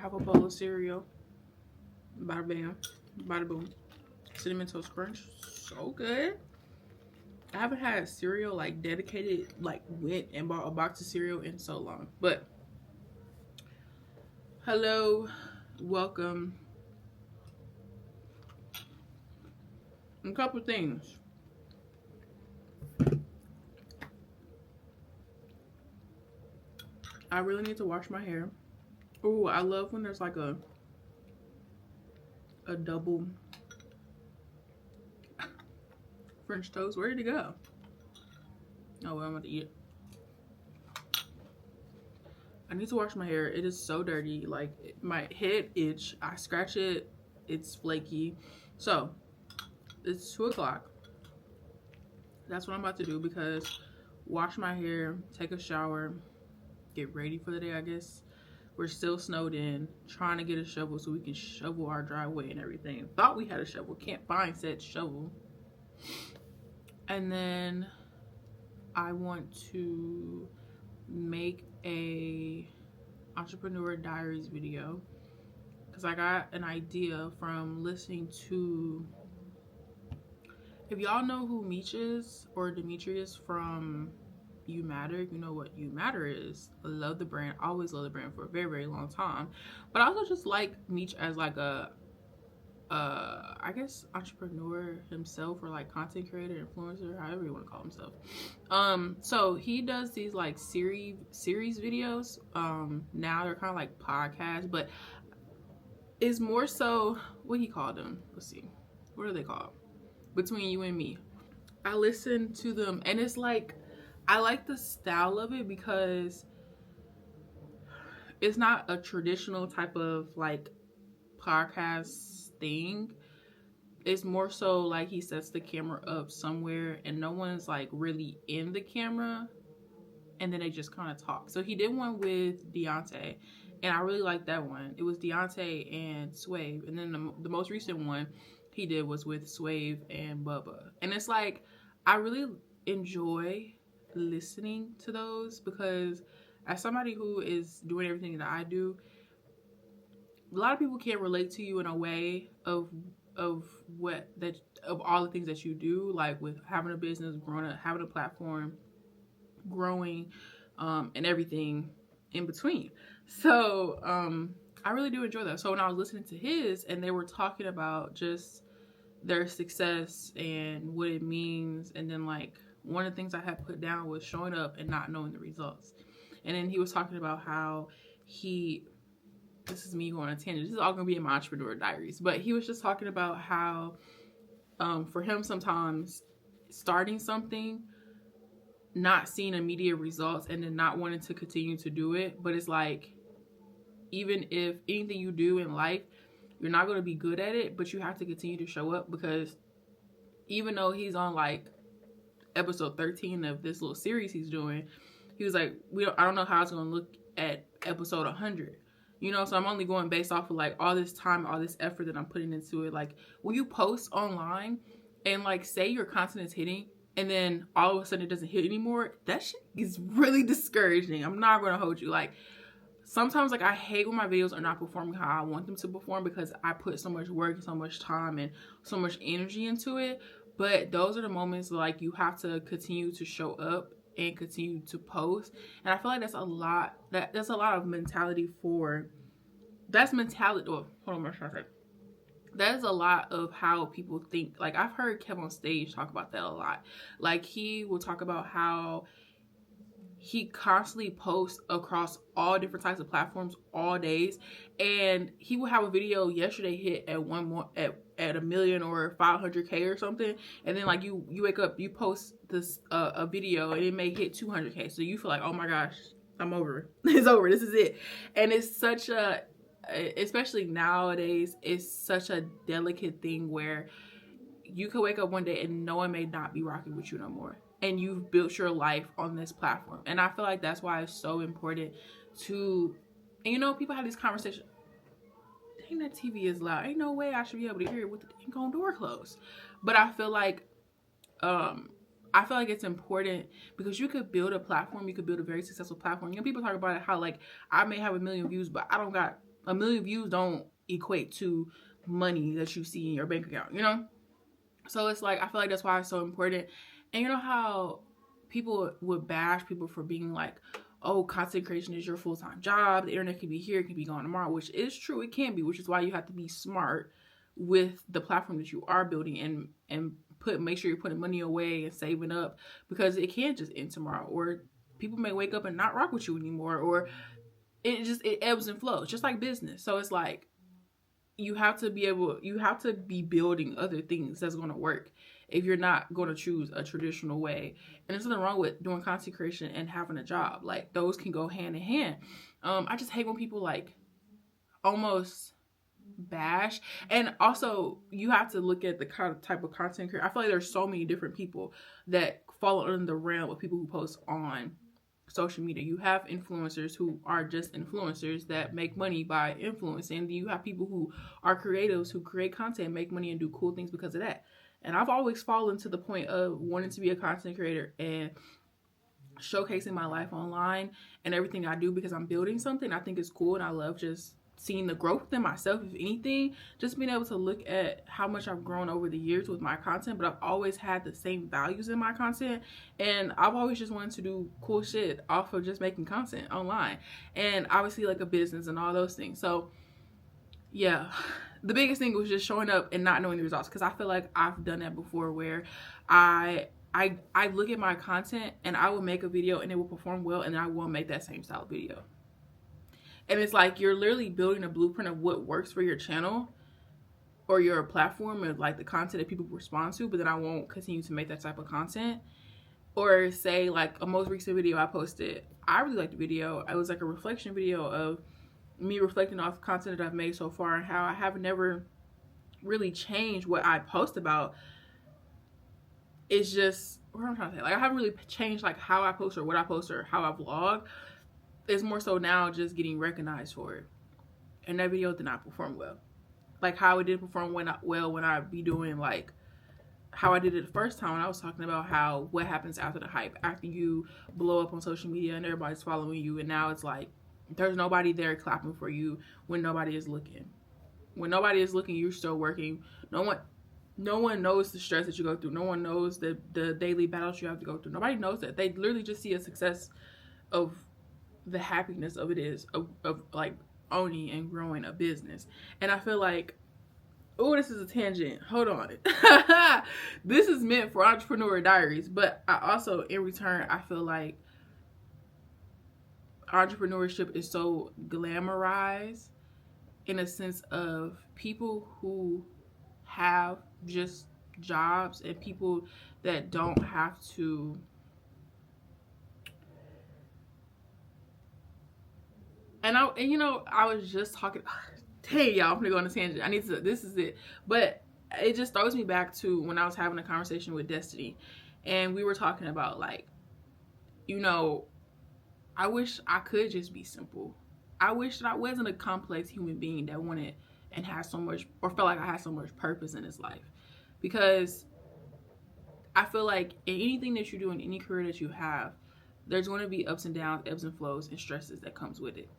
have a bowl of cereal. Bada bam, bada boom. Cinnamon Toast Crunch, so good. I haven't had cereal like dedicated, like went and bought a box of cereal in so long. But hello, welcome. A couple things. I really need to wash my hair. Oh, I love when there's like a double French toast. Where did it go? Oh, well, I'm about to eat it. I need to wash my hair. It is so dirty. Like, my head itch. I scratch it. It's flaky. So, it's 2 o'clock. That's what I'm about to do because wash my hair, take a shower, get ready for the day, I guess. We're still snowed in, trying to get a shovel so we can shovel our driveway and everything. Thought we had a shovel, can't find said shovel. And then I want to make a entrepreneur diaries video because I got an idea from listening to, if y'all know who Meech is or Demetrius from You Matter, you know what You Matter is. I love the brand, always love the brand for a very, very long time. But I also just like Meech as like a I guess entrepreneur himself, or like content creator, influencer, however you want to call himself. So he does these like series videos. Now they're kind of like podcasts, but it's more so, what he called them. Let's see, what are they called? Between You and Me. I listen to them, and it's like, I like the style of it because it's not a traditional type of like podcast thing. It's more so like he sets the camera up somewhere and no one's like really in the camera, and then they just kind of talk. So he did one with Deontay, and I really liked that one. It was Deontay and Swave, and then the most recent one he did was with Swave and Bubba. And it's like, I really enjoy listening to those because as somebody who is doing everything that I do, a lot of people can't relate to you in a way of all the things that you do, like with having a business, growing up, having a platform, growing, and everything in between. So I really do enjoy that. So when I was listening to his and they were talking about just their success and what it means, and then like one of the things I had put down was showing up and not knowing the results. And then he was talking about how this is me going on a tangent. This is all going to be in my entrepreneur diaries. But he was just talking about how, for him, sometimes starting something, not seeing immediate results, and then not wanting to continue to do it. But it's like, even if anything you do in life, you're not going to be good at it, but you have to continue to show up, because even though he's on like episode 13 of this little series he's doing, he was like, I don't know how it's going to look at episode 100. You know, so I'm only going based off of like all this time, all this effort that I'm putting into it. Like, when you post online and like say your content is hitting and then all of a sudden it doesn't hit anymore, that shit is really discouraging. I'm not going to hold you. Like, sometimes like I hate when my videos are not performing how I want them to perform because I put so much work and so much time and so much energy into it. But those are the moments like you have to continue to show up and continue to post. And I feel like that's a lot of mentality for, that's mentality. Oh, hold on, what should I say? That is a lot of how people think. Like, I've heard Kev on stage talk about that a lot. Like, he will talk about how he constantly posts across all different types of platforms all days, and he will have a video yesterday hit at a million or 500K or something, and then like you wake up, you post this a video and it may hit 200K, so you feel like, oh my gosh, I'm over. It's over. This is it. And it's such a, especially nowadays, it's such a delicate thing where you could wake up one day and no one may not be rocking with you no more, and you've built your life on this platform. And I feel like that's why it's so important to, and you know, people have these conversations. Dang, that TV is loud. Ain't no way I should be able to hear it with the dang door closed. But I feel like it's important because you could build a platform. You could build a very successful platform. You know, people talk about it, how like I may have 1 million views, but I don't got A million views don't equate to money that you see in your bank account, you know? So it's like, I feel like that's why it's so important. And you know how people would bash people for being like, oh, content creation is your full-time job. The internet can be here, it can be gone tomorrow, which is true. It can be, which is why you have to be smart with the platform that you are building and make sure you're putting money away and saving up, because it can just end tomorrow, or people may wake up and not rock with you anymore, or it ebbs and flows, just like business. So it's like, you have to be building other things that's going to work if you're not going to choose a traditional way. And there's nothing wrong with doing content creation and having a job. Like, those can go hand in hand. I just hate when people like almost bash. And also, you have to look at the kind of type of content creator. I feel like there's so many different people that fall under the realm of people who post on social media. You have influencers who are just influencers that make money by influencing. And you have people who are creatives who create content, make money, and do cool things because of that. And I've always fallen to the point of wanting to be a content creator and showcasing my life online and everything I do, because I'm building something. I think it's cool, and I love just seeing the growth within myself. If anything, just being able to look at how much I've grown over the years with my content. But I've always had the same values in my content, and I've always just wanted to do cool shit off of just making content online, and obviously like a business and all those things. So yeah, the biggest thing was just showing up and not knowing the results, because I feel like I've done that before, where I look at my content and I will make a video and it will perform well, and then I won't make that same style of video. And it's like, you're literally building a blueprint of what works for your channel or your platform, and like the content that people respond to, but then I won't continue to make that type of content. Or say like a most recent video I posted, I really liked the video. It was like a reflection video of me reflecting off content that I've made so far, and how I have never really changed what I post about. It's just, what I'm trying to say, like, I haven't really changed like how I post or what I post or how I vlog. It's more so now just getting recognized for it. And that video did not perform well. Like how it did perform when I be doing like how I did it the first time, when I was talking about how what happens after the hype, after you blow up on social media and everybody's following you, and now it's like there's nobody there clapping for you when nobody is looking. When nobody is looking, you're still working. No one knows the stress that you go through. No one knows the daily battles you have to go through. Nobody knows that. They literally just see a success of the happiness of it is of like owning and growing a business. And I feel like, oh, this is a tangent, hold on. This is meant for Entrepreneur Diaries, but I also, in return, I feel like entrepreneurship is so glamorized, in a sense of people who have just jobs and people that don't have to And you know, I was just talking, hey y'all, I'm gonna go on a tangent. This is it. But it just throws me back to when I was having a conversation with Destiny, and we were talking about like, you know, I wish I could just be simple. I wish that I wasn't a complex human being that wanted and has so much, or felt like I had so much purpose in his life. Because I feel like in anything that you do, in any career that you have, there's going to be ups and downs, ebbs and flows, and stresses that comes with it.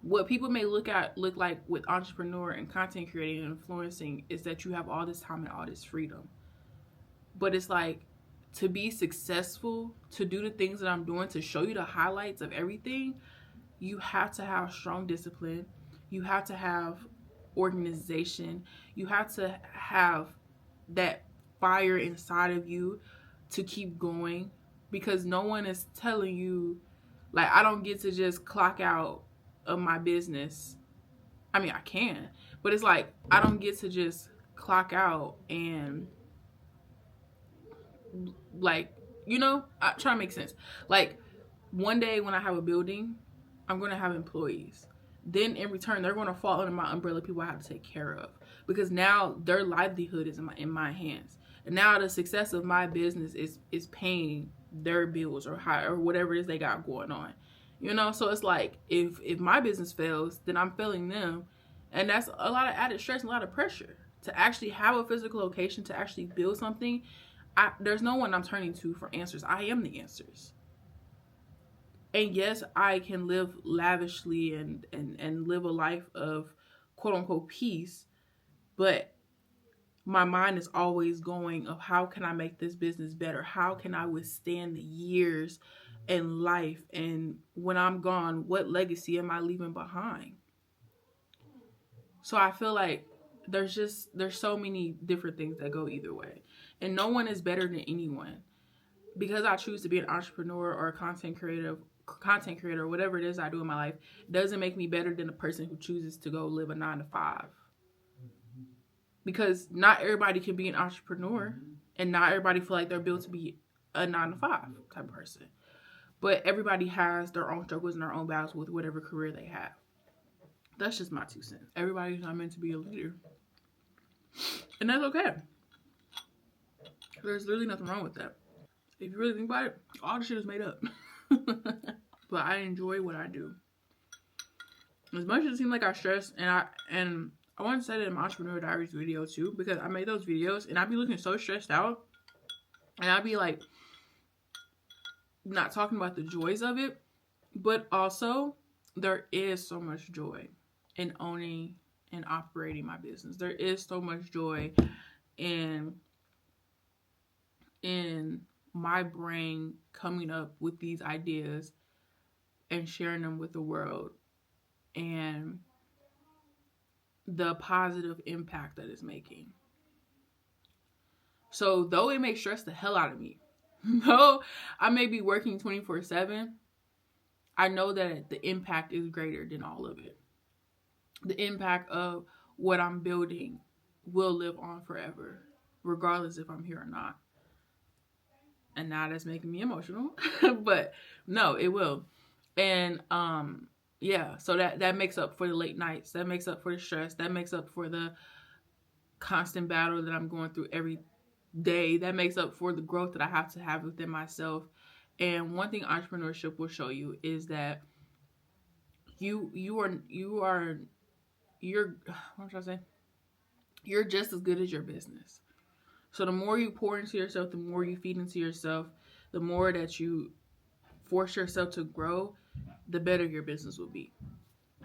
What people may look like with entrepreneur and content creating and influencing is that you have all this time and all this freedom. But it's like, to be successful, to do the things that I'm doing, to show you the highlights of everything, you have to have strong discipline. You have to have organization. You have to have that fire inside of you to keep going, because no one is telling you, like, I don't get to just clock out of my business. I mean, I can, but it's like, I don't get to just clock out and, like, you know, I try to make sense. Like, one day when I have a building, I'm going to have employees. Then in return, they're going to fall under my umbrella, people I have to take care of, because now their livelihood is in my hands. And now the success of my business is paying their bills or whatever it is they got going on. You know, so it's like, if my business fails, then I'm failing them. And that's a lot of added stress and a lot of pressure. To actually have a physical location, to actually build something, there's no one I'm turning to for answers. I am the answers. And yes, I can live lavishly and live a life of quote unquote peace, but my mind is always going of how can I make this business better? How can I withstand the years in life? And when I'm gone, what legacy am I leaving behind? So I feel like there's so many different things that go either way. And no one is better than anyone. Because I choose to be an entrepreneur or a content creator, whatever it is I do in my life, doesn't make me better than a person who chooses to go live a 9 to 5. Because not everybody can be an entrepreneur, and not everybody feel like they're built to be a 9 to 5 type of person. But everybody has their own struggles and their own battles with whatever career they have. That's just my 2 cents. Everybody's not meant to be a leader. And that's okay. There's really nothing wrong with that. If you really think about it, all the shit is made up. But I enjoy what I do. As much as it seems like I stress, and I want to say that in my Entrepreneur Diaries video too, because I made those videos and I'd be looking so stressed out, and I'd be like not talking about the joys of it, but also there is so much joy in owning and operating my business. There is so much joy in my brain coming up with these ideas and sharing them with the world, and the positive impact that it's making. So though it may stress the hell out of me, though I may be working 24/7, I know that the impact is greater than all of it. The impact of what I'm building will live on forever, regardless if I'm here or not. And now that's making me emotional, but no, it will. And yeah, so that makes up for the late nights, that makes up for the stress, that makes up for the constant battle that I'm going through every day, that makes up for the growth that I have to have within myself. And one thing entrepreneurship will show you is that you're what should I say? You're just as good as your business. So the more you pour into yourself, the more you feed into yourself, the more that you force yourself to grow, the better your business will be.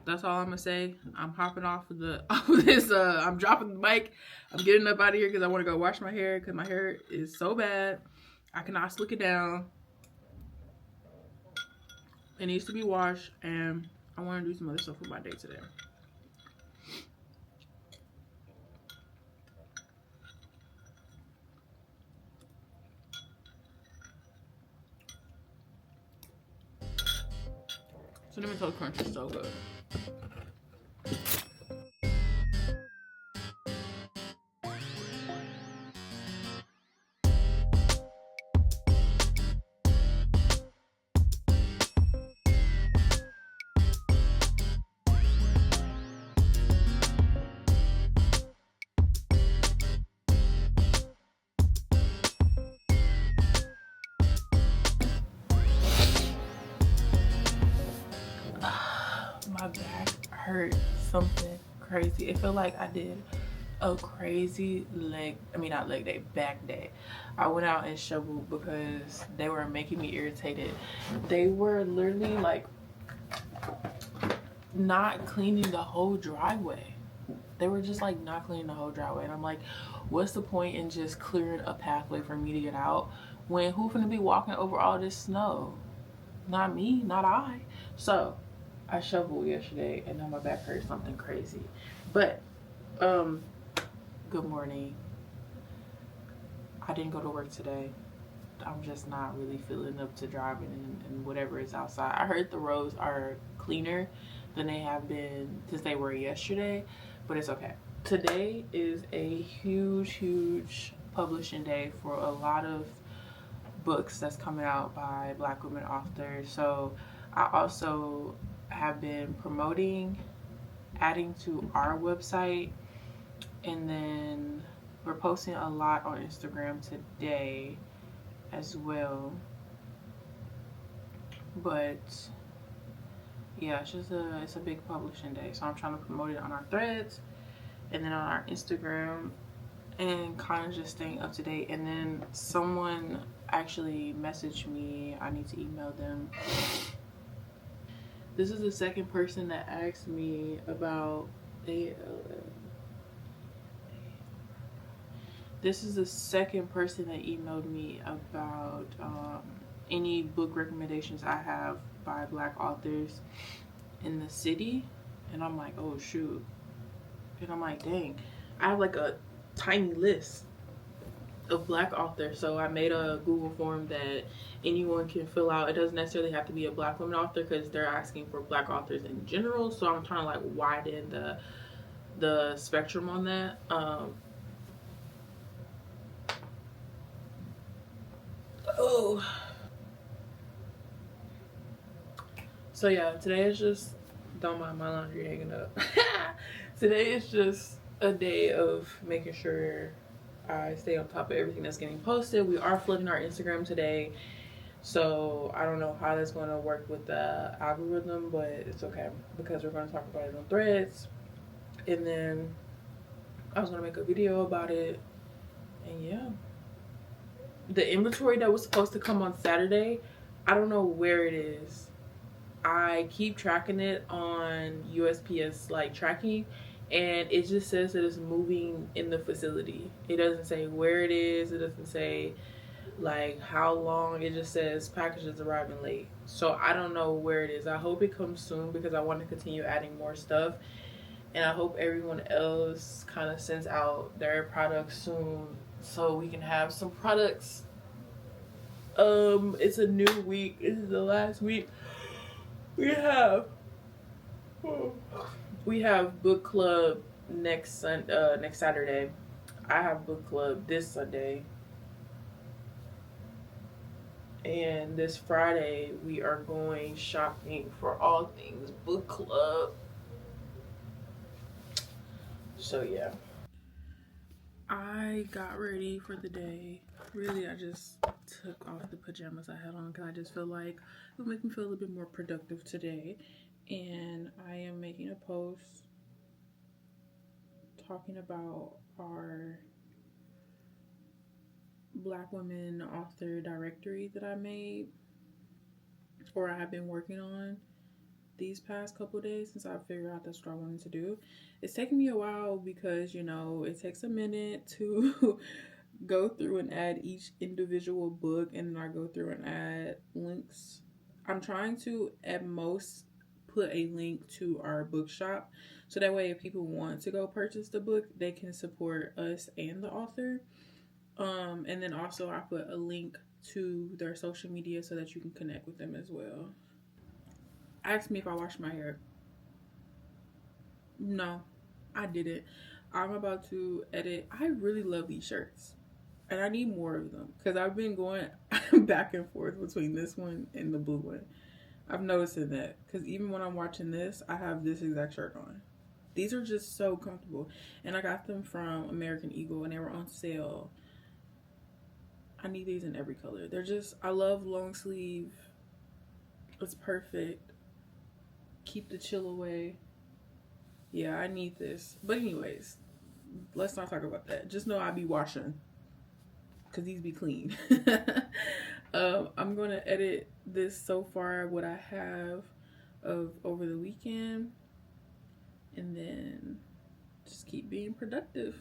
That's all I'm gonna say. I'm hopping off of this. I'm dropping the mic. I'm getting up out of here because I want to go wash my hair because my hair is so bad. I cannot slick it down. It needs to be washed, and I want to do some other stuff with my day today. Cinnamon Toast Crunch is so good. My back hurt something crazy. It felt like I did a crazy back day. I went out and shoveled because they were making me irritated. They were literally like not cleaning the whole driveway. They were just like not cleaning the whole driveway, and I'm like, what's the point in just clearing a pathway for me to get out when who's gonna be walking over all this snow? Not me, not I. So I shoveled yesterday and now my back hurts something crazy. But good morning. I didn't go to work today. I'm just not really feeling up to driving and whatever is outside. I heard the roads are cleaner than they have been since they were yesterday, but it's okay. Today is a huge publishing day for a lot of books that's coming out by Black women authors. So I also have been promoting, adding to our website, and then we're posting a lot on Instagram today as well. But yeah, it's a big publishing day, so I'm trying to promote it on our threads and then on our Instagram and kind of just staying up to date. And then someone actually messaged me, I need to email them, This is the second person that asked me about this is the second person that emailed me about any book recommendations I have by Black authors in the city. And I'm like, oh shoot. And I'm like, dang, I have like a tiny list of Black authors. So I made a Google form that anyone can fill out. It doesn't necessarily have to be a Black woman author because they're asking for Black authors in general. So I'm trying to like widen the spectrum on that. So yeah, today is just, don't mind my laundry hanging up. Today is just a day of making sure I stay on top of everything that's getting posted. We are flooding our Instagram today, so I don't know how that's going to work with the algorithm, but it's okay because we're going to talk about it on Threads. And then I was going to make a video about it. And yeah, the inventory that was supposed to come on Saturday, I don't know where it is. I keep tracking it on USPS like tracking, and it just says that it's moving in the facility. It doesn't say where it is. It doesn't say like how long. It just says packages arriving late. So I don't know where it is. I hope it comes soon because I want to continue adding more stuff, and I hope everyone else kind of sends out their products soon so we can have some products. It's a new week. This is the last week. We have book club next Saturday. I have book club this Sunday. And this Friday we are going shopping for all things book club. So yeah. I got ready for the day. Really, I just took off the pajamas I had on because I just feel like it would make me feel a little bit more productive today. And I am making a post talking about our Black women author directory that I made, or I have been working on these past couple days since I figured out that's what I wanted to do. It's taken me a while because, you know, it takes a minute to go through and add each individual book, and then I go through and add links. I'm trying to at most put a link to our bookshop so that way if people want to go purchase the book, they can support us and the author. And then also I put a link to their social media so that you can connect with them as well. Ask me if I washed my hair. No, I didn't. I'm about to edit. I really love these shirts, and I need more of them because I've been going back and forth between this one and the blue one. I've noticed that because even when I'm watching this, I have this exact shirt on. These are just so comfortable, and I got them from American Eagle, and they were on sale. I need these in every color. They're just, I love long sleeve. It's perfect. Keep the chill away. Yeah, I need this. But anyways, let's not talk about that. Just know I be washing because these be clean. I'm going to edit this so far, what I have of over the weekend, and then just keep being productive.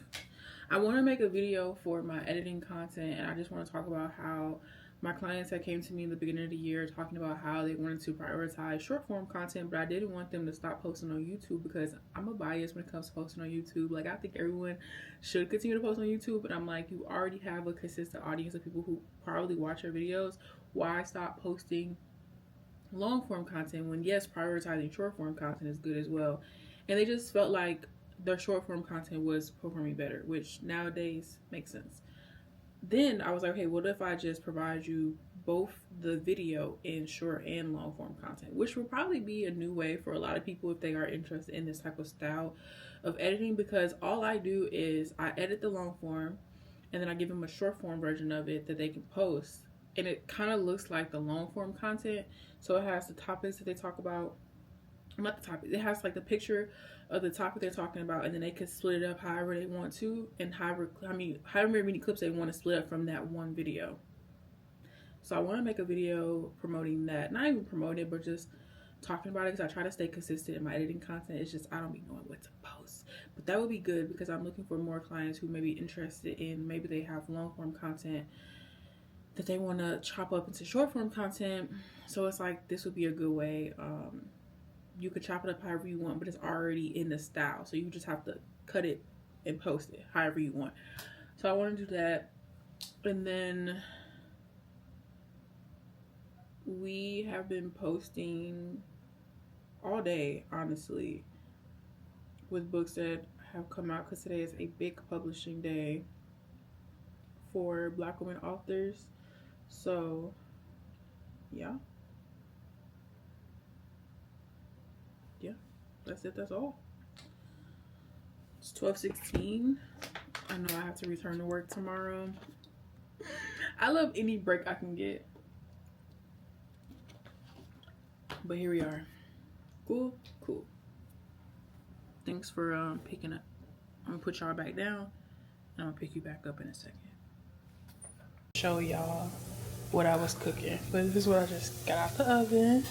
I want to make a video for my editing content, and I just want to talk about how my clients that came to me in the beginning of the year talking about how they wanted to prioritize short form content, but I didn't want them to stop posting on YouTube because I'm a bias when it comes to posting on YouTube. Like, I think everyone should continue to post on YouTube, but I'm like, you already have a consistent audience of people who probably watch your videos. Why stop posting long form content when, yes, prioritizing short form content is good as well? And they just felt like their short form content was performing better, which nowadays makes sense. Then I was like, okay, what if I just provide you both the video in short and long form content, which will probably be a new way for a lot of people if they are interested in this type of style of editing, because all I do is I edit the long form and then I give them a short form version of it that they can post, and it kind of looks like the long form content. So it has the topics that they talk about, not the topic, it has like the picture of the topic they're talking about, and then they can split it up however they want to, and however many clips they want to split up from that one video. So I want to make a video promoting that, not even promote it, but just talking about it because I try to stay consistent in my editing content. It's just I don't be knowing what to post. But that would be good because I'm looking for more clients who may be interested in, maybe they have long form content that they want to chop up into short form content. So it's like this would be a good way. You could chop it up however you want, but it's already in the style, so you just have to cut it and post it however you want. So I want to do that. And then we have been posting all day, honestly, with books that have come out, because today is a big publishing day for Black women authors. So yeah, that's it. That's all. It's 12:16. I know I have to return to work tomorrow. I love any break I can get, but here we are. Cool. Thanks for picking up. I'm gonna put y'all back down and I'm gonna pick you back up in a second. Show y'all what I was cooking, but this is what I just got out the oven.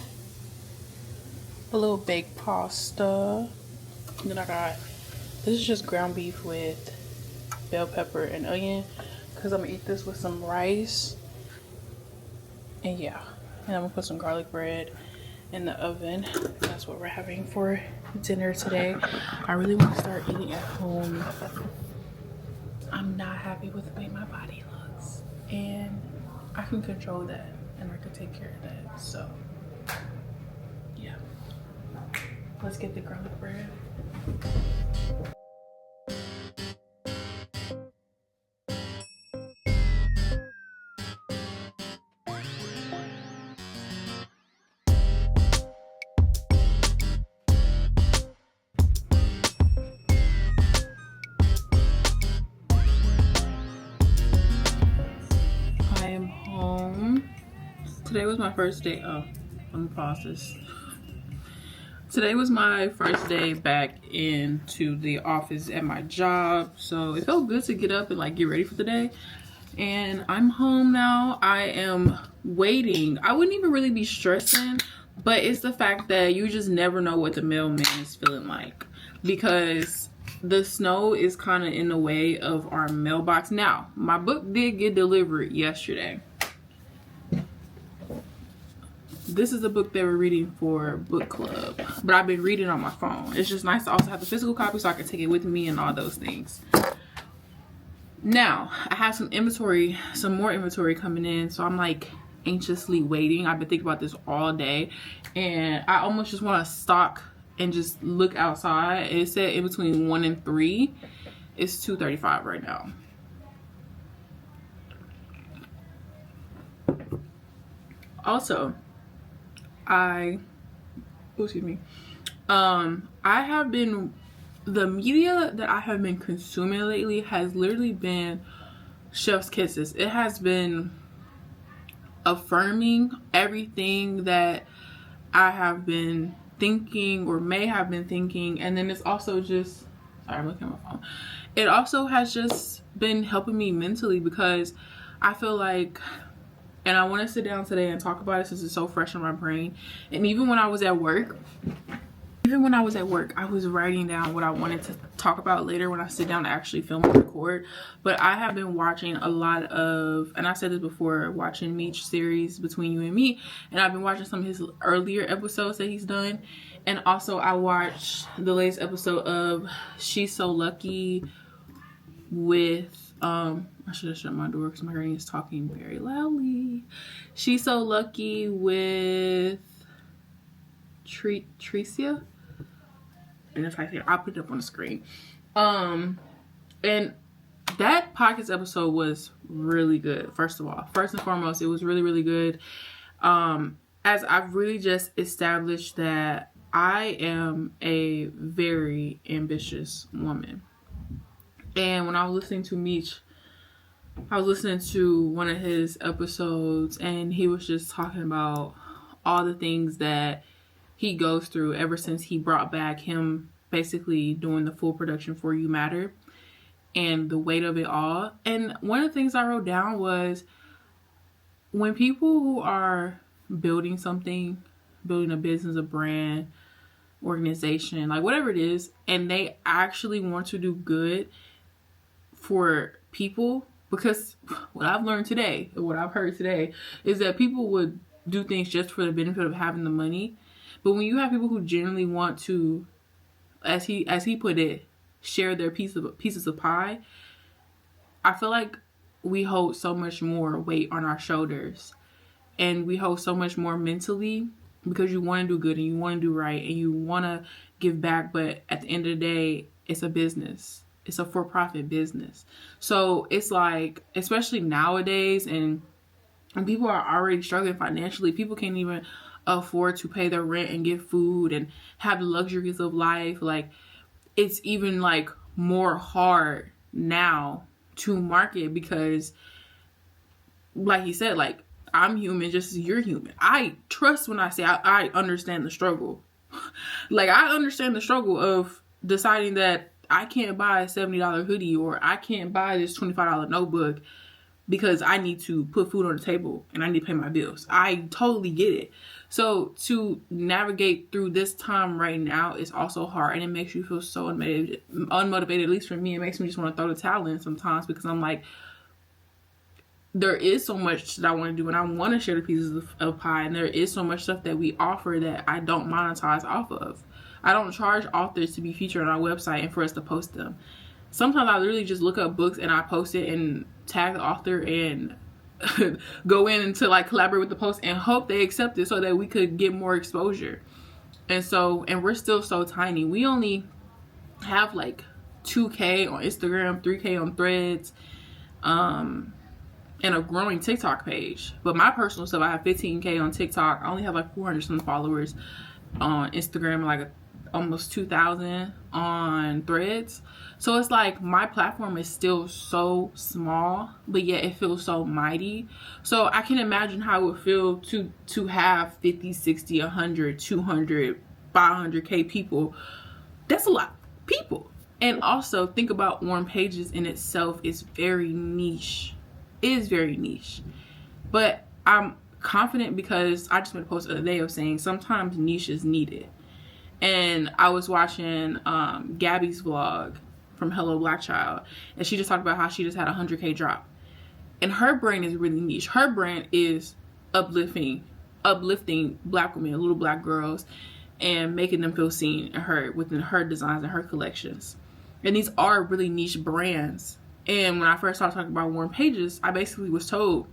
A little baked pasta. And then I got, this is just ground beef with bell pepper and onion, because I'm gonna eat this with some rice. And yeah, and I'm gonna put some garlic bread in the oven. That's what we're having for dinner today. I really want to start eating at home. I'm not happy with the way my body looks, and I can control that and I can take care of that. So yeah, let's get the garlic bread. I am home. Today was my first day. Oh, let me pause this. Today was my first day back into the office at my job, so it felt good to get up and like get ready for the day. And I'm home now. I am waiting. I wouldn't even really be stressing, but it's the fact that you just never know what the mailman is feeling like, because the snow is kind of in the way of our mailbox. Now, my book did get delivered yesterday. This is a book they were reading for book club, but I've been reading on my phone. It's just nice to also have the physical copy so I can take it with me and all those things. Now, I have some more inventory coming in, so I'm like anxiously waiting. I've been thinking about this all day, and I almost just want to stop and just look outside. It said in between 1 and 3. It's 2:35 right now. Also, I have been, the media that I have been consuming lately has literally been chef's kisses. It has been affirming everything that I have been thinking or may have been thinking. And then it's also just, sorry, I'm looking at my phone. It also has just been helping me mentally, because I feel like, and I want to sit down today and talk about it since it's so fresh in my brain. And even when I was at work, I was writing down what I wanted to talk about later when I sit down to actually film and record. But I have been watching a lot of, and I said this before, watching Meech's series Between You and Me. And I've been watching some of his earlier episodes that he's done. And also I watched the latest episode of She's So Lucky with, I should have shut my door because my granny is talking very loudly. She's So Lucky with Tricia. And if I can, I'll put it up on the screen. And that podcast episode was really good. First of all, first and foremost, it was really, really good. As I've really just established that I am a very ambitious woman. And when I was listening to Meech, I was listening to one of his episodes, and he was just talking about all the things that he goes through ever since he brought back him basically doing the full production for You Matter, and the weight of it all. And one of the things I wrote down was, when people who are building something building a business, a brand, organization, like whatever it is, and they actually want to do good for people. Because what I've learned today, or what I've heard today, is that people would do things just for the benefit of having the money. But when you have people who genuinely want to, as he put it, share their pieces of pie, I feel like we hold so much more weight on our shoulders, and we hold so much more mentally, because you want to do good and you want to do right and you want to give back. But at the end of the day, it's a business. It's a for-profit business. So it's like, especially nowadays, and people are already struggling financially. People can't even afford to pay their rent and get food and have the luxuries of life. Like, it's even like more hard now to market, because like he said, like, I'm human just as you're human. I trust when I say I understand the struggle. Like, I understand the struggle of deciding that I can't buy a $70 hoodie, or I can't buy this $25 notebook because I need to put food on the table and I need to pay my bills. I totally get it. So to navigate through this time right now is also hard, and it makes you feel so unmotivated. At least for me, it makes me just want to throw the towel in sometimes, because I'm like, there is so much that I want to do, and I want to share the pieces of pie, and there is so much stuff that we offer that I don't monetize off of. I don't charge authors to be featured on our website and for us to post them. Sometimes I literally just look up books and I post it and tag the author and go in and to like collaborate with the post and hope they accept it so that we could get more exposure. And we're still so tiny. We only have like 2K on Instagram, 3K on Threads, and a growing TikTok page. But my personal stuff, I have 15K on TikTok. I only have like 400 some followers on Instagram, like almost 2,000 on Threads. So it's like my platform is still so small, but yet it feels so mighty. So I can imagine how it would feel to have 50, 60, 100, 200, 500K people. That's a lot of people. And also think about Warm Pages in itself is very niche. It is very niche. But I'm confident because I just made a post the other day of saying sometimes niche is needed. And I was watching Gabby's vlog from Hello Black Child, and she just talked about how she just had a 100K drop. And her brand is really niche. Her brand is uplifting Black women, little Black girls, and making them feel seen and heard within her designs and her collections. And these are really niche brands. And when I first started talking about Warm Pages, I basically was told,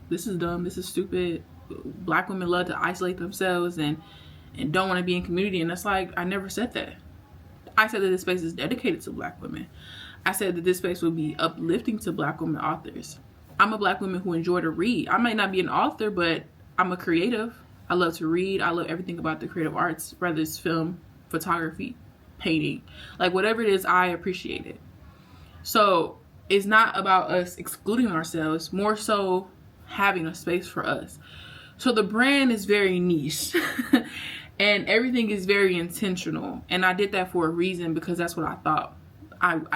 this is dumb, this is stupid. Black women love to isolate themselves and don't want to be in community. And it's like, I never said that. I said that this space is dedicated to Black women. I said that this space will be uplifting to Black women authors. I'm a Black woman who enjoy to read. I might not be an author, but I'm a creative. I love to read. I love everything about the creative arts, whether it's film, photography, painting, like whatever it is, I appreciate it. So it's not about us excluding ourselves, more so having a space for us. So the brand is very niche and everything is very intentional. And I did that for a reason, because that's what I thought.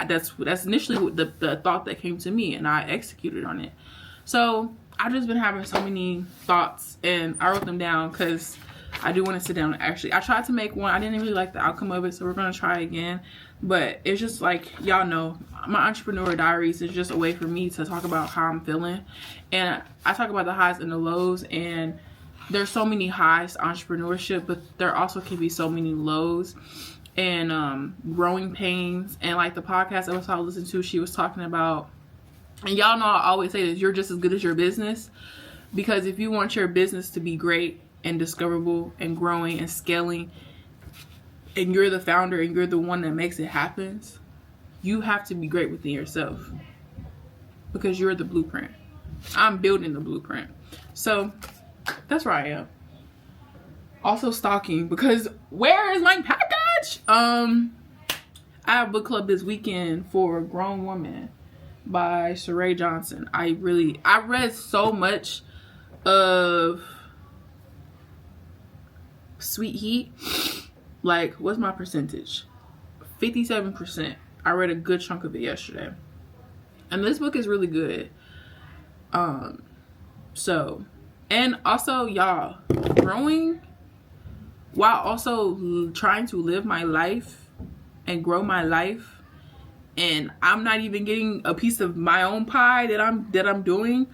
That's initially the thought that came to me, and I executed on it. So I've just been having so many thoughts, and I wrote them down because I do want to sit down. Actually, I tried to make one. I didn't really like the outcome of it, so we're going to try again. But it's just like, y'all know, my entrepreneur diaries is just a way for me to talk about how I'm feeling. And I talk about the highs and the lows, and there's so many highs to entrepreneurship, but there also can be so many lows and growing pains. And like the podcast episode I listened to, she was talking about, and y'all know I always say this, you're just as good as your business. Because if you want your business to be great and discoverable and growing and scaling, and you're the founder and you're the one that makes it happen, you have to be great within yourself, because you're the blueprint. I'm building the blueprint. So that's where I am. Also stalking, because where is my package? I have a book club this weekend for A Grown Woman by Saray Johnson. I read so much of Sweet Heat. Like, what's my percentage? 57%. I read a good chunk of it yesterday. And this book is really good. So, and also, y'all, growing while also trying to live my life and grow my life, and I'm not even getting a piece of my own pie that I'm doing.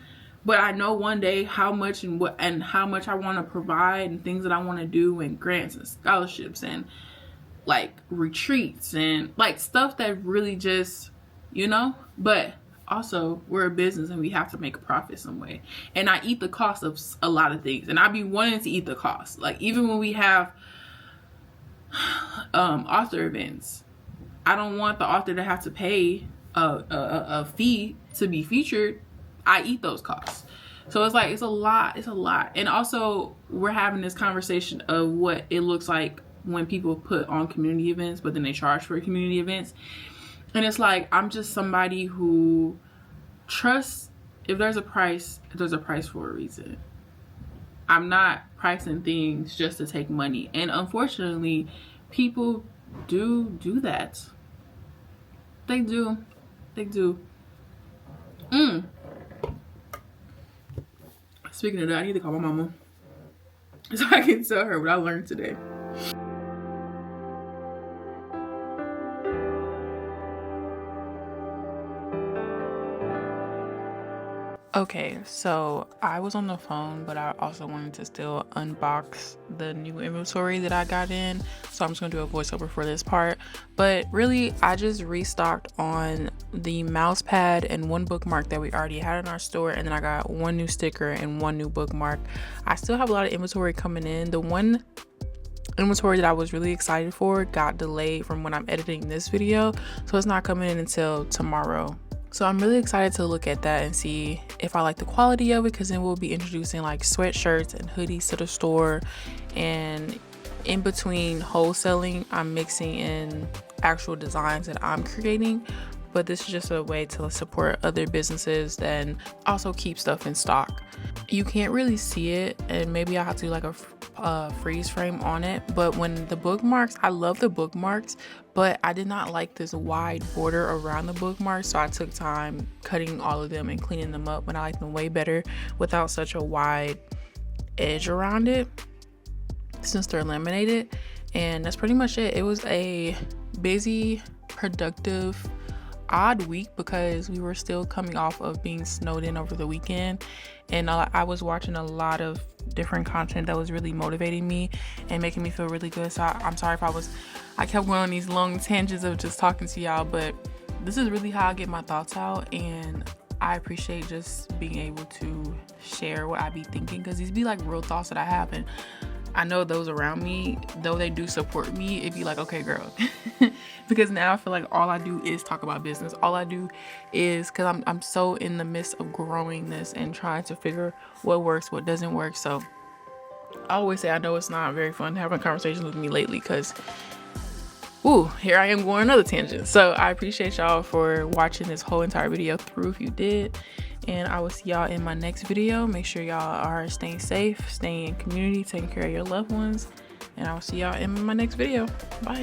But I know one day how much and how much I want to provide, and things that I want to do, and grants and scholarships and like retreats and like stuff that really just, you know. But also, we're a business and we have to make a profit some way. And I eat the cost of a lot of things, and I be wanting to eat the cost. Like, even when we have author events, I don't want the author to have to pay a fee to be featured. I eat those costs. So it's like, it's a lot. And also, we're having this conversation of what it looks like when people put on community events, but then they charge for community events. And it's like, I'm just somebody who trusts, if there's a price for a reason. I'm not pricing things just to take money. And unfortunately, people do that. They do. Speaking of that, I need to call my mama so I can tell her what I learned today. Okay, so I was on the phone, but I also wanted to still unbox the new inventory that I got in. So I'm just gonna do a voiceover for this part. But really, I just restocked on the mouse pad and one bookmark that we already had in our store. And then I got one new sticker and one new bookmark. I still have a lot of inventory coming in. The one inventory that I was really excited for got delayed from when I'm editing this video. So it's not coming in until tomorrow. So I'm really excited to look at that and see if I like the quality of it, because then we'll be introducing like sweatshirts and hoodies to the store. And in between wholesaling, I'm mixing in actual designs that I'm creating. But this is just a way to support other businesses and also keep stuff in stock. You can't really see it, and maybe I'll have to do like a freeze frame on it. But when the bookmarks, I love the bookmarks, but I did not like this wide border around the bookmarks, so I took time cutting all of them and cleaning them up, and I like them way better without such a wide edge around it since they're laminated. And that's pretty much it. It was a busy, productive, odd week because we were still coming off of being snowed in over the weekend, and I was watching a lot of different content that was really motivating me and making me feel really good. So I'm sorry if I kept going on these long tangents of just talking to y'all, but this is really how I get my thoughts out, and I appreciate just being able to share what I be thinking, because these be like real thoughts that I have, and I know those around me, though they do support me, it'd be like, okay girl. Because now I feel like all I do is talk about business. All I do is, because I'm so in the midst of growing this and trying to figure what works, what doesn't work. So I always say I know it's not very fun having conversations with me lately, because here I am going another tangent. So I appreciate y'all for watching this whole entire video through, if you did. And I will see y'all in my next video. Make sure y'all are staying safe, staying in community, taking care of your loved ones. And I will see y'all in my next video. Bye.